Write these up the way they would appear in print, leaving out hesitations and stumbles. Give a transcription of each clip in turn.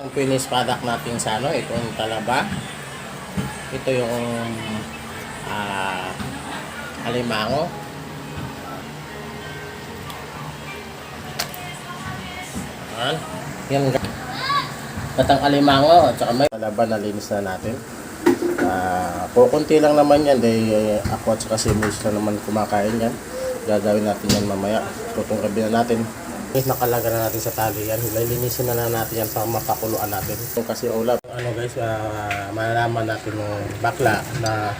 Ang finished product natin sa itong talaba. Ito yung alimango. Yan batang alimango at saka may talaba na linis na natin. Kukunti lang naman yan dahil ako at saka si Miss na naman kumakain yan. Gagawin natin yan mamaya. Tutungkabin na natin. Nakalaga na natin sa tali yan. Lilinisin na lang natin yan para makakuluan natin. Kasi ulap, guys, malalaman natin yung bakla na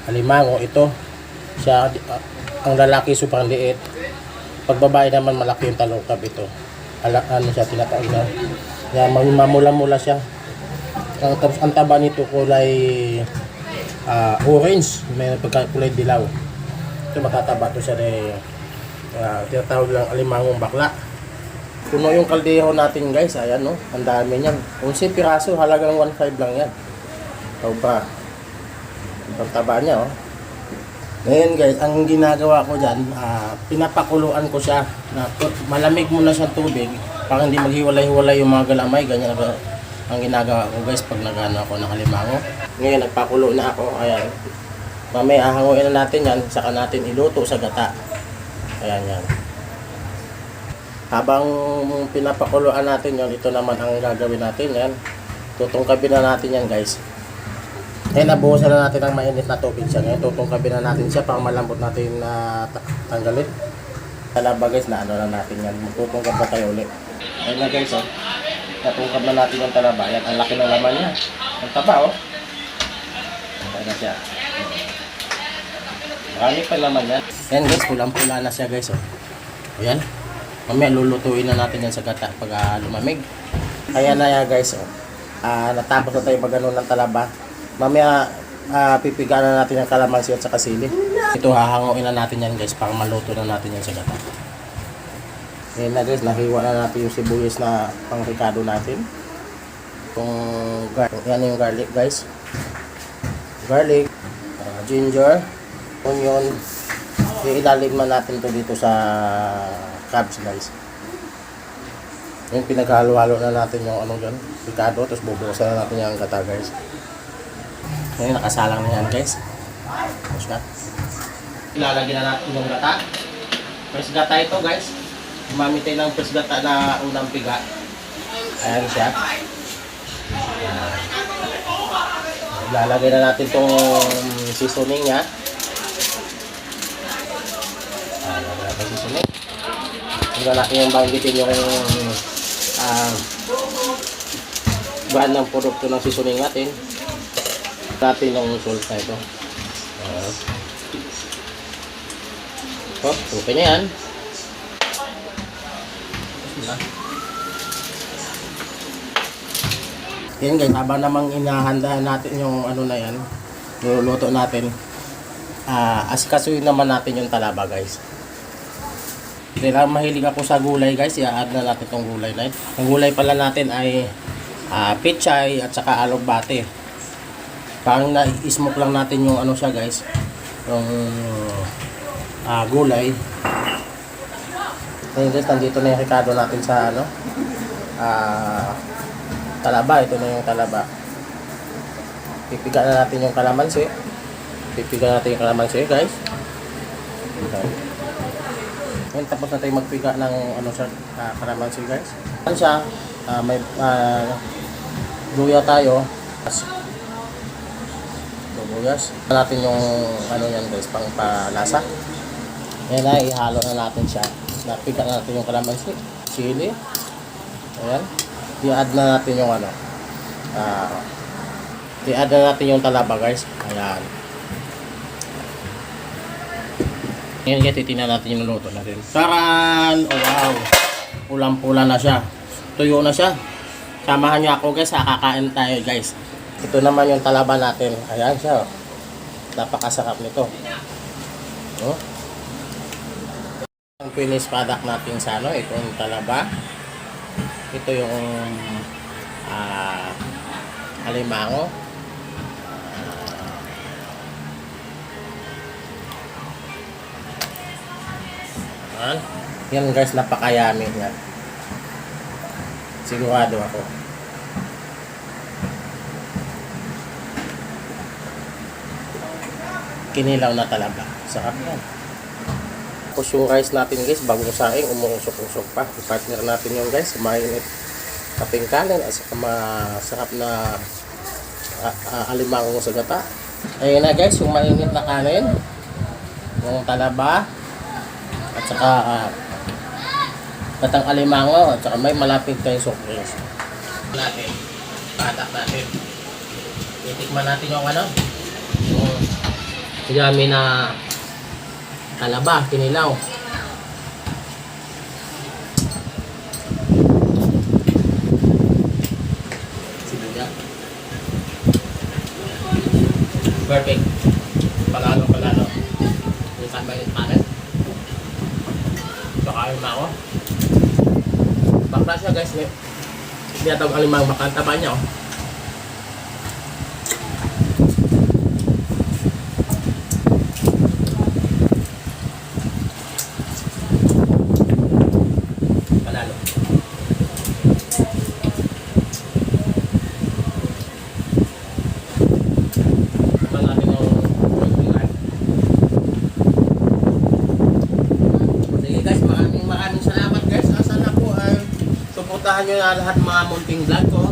alimango. Ito, siya, ang lalaki sobrang liit. Pag babae naman malaki yung talukab ito. Siya, tinatawag na. Yan, mamula-mula siya. Ang taba nito kulay orange. May pagkakulay dilaw. Ito matataba to siya tinatawag lang alimangong bakla. Puno yung kaldeho natin, guys. Ayan, no? Ang dami niyan. 11 piraso, halagang 1.5 lang yan. Ito pa. Ang taba niya, oh. Ngayon, guys, ang ginagawa ko dyan, pinapakuluan ko siya. Malamig muna siyang tubig para hindi maghiwalay-hiwalay yung mga galamay. Ganyan ang ginagawa ko, guys, pag nagano ako ng alimango. Ngayon, nagpakulo na ako. Ayan. Mamaya, hanguin na natin yan. Saka natin iluto sa gata. Ayan yan. Habang pinapakuluan natin yon, ito naman ang gagawin natin yan. Tutungkabin na natin yan, guys. Nabuhusan na natin ang mainit na tubig siya. Ngayon tutungkabin na natin siya para malambot natin na tanggalin. Talaba, guys, na na natin yan. Magtutungkab na tayo ulit. Ayan na, guys, oh. Natungkab na natin yung talaba. Ayan, ang laki ng laman niya. Ang taba, oh. Ayan na siya. Marami pa naman yan. Ayan, guys, pulang-pula na siya, guys, oh. Ayan. Mamaya lulutuin na natin yan sa gata pag lumamig. Ayan na yan, guys, oh. Natapos na tayo magano ng talaba. Mamaya pipigaan na natin yung kalamansi at saka sili. Ito hahanguin na natin yan, guys, para maluto na natin yan sa gata. Ayan na, guys, nahiwa na natin yung sibuyas na pang-ricado natin. Yan yung garlic, guys. Garlic, ginger, onion. Ilalim man natin to dito sa crabs, guys. Yung pinaghalo-halo na natin yung dyan, ricado, tapos bubukasan na natin yung gata, guys. Ngayon, nakasalang na yan, guys. Tapos na. Ilalagyan na natin yung gata. First gata ito, guys. Gumamit tayo ng first gata na unang piga. Ayan siya. Ilalagay na natin itong seasoning niya. Ilalagay natin seasoning. Tingnan natin yung banggitin yung brand ng produkto ng seasoning natin. Natin yung salt na ito. Okay na yan. Yan, guys, habang namang inahanda natin yung na yan, niluluto natin, asikasuhin naman natin yung talaba, guys. Dahil mahilig ako sa gulay, guys, i-add na natin itong gulay na ito. Ang gulay pala natin ay pichay at saka alugbate. Parang na-smoke lang natin yung siya, guys, yung gulay. Ngayon, guys, nandito na yung ricado natin sa talaba. Ito na yung talaba. Pipiga na natin yung kalamansi. Guys. Okay. Ngayon, tapos na tayo magpiga ng kalamansi, guys. Ano siya? May luya tayo. Luyas. Natin yung yan, guys, pang palasa. Ayan na, ihalo na natin siya. Napiga na natin yung kalamansi, chili. Ayan. I-add na natin yung i-add na natin yung talaba, guys. Ayan. Ngayon, guys, titignan natin yung luto natin. Taran! Oh, wow! Pulang-pula na siya. Tuyo na siya. Samahan niyo ako, guys. Kakain tayo, guys. Ito naman yung talaba natin. Ayan siya. Napakasarap nito. Oh. Ang finished product natin sa itong talaba. Ito yung alimango. Yan, guys, napakayami yan. Sigurado ako. kinilaw na talaba. Sarap yan. Tapos yung rice natin guys, bagong saing, umuusok-usok pa. I-partner natin yung guys, mainit kaping kanin at saka masarap na alimango sa gata. Ayun na guys, yung mainit na kanin, yung talaba, at saka gatang alimango, at saka may malapit tayong soft drinks. Natin, patak natin. Titikman natin yung yung yummy na talaba, kinilaw. Sibuya. Perfect. Palalo. Yung sabay yung kanin. Saka alimango. Bakla siya guys. Hindi natawag alimango. Baka ang taba niya oh. Palalo. Naman natin yung live. Sige guys, maraming salamat guys. Sana po ay suportahan nyo na lahat mga munting vlog ko.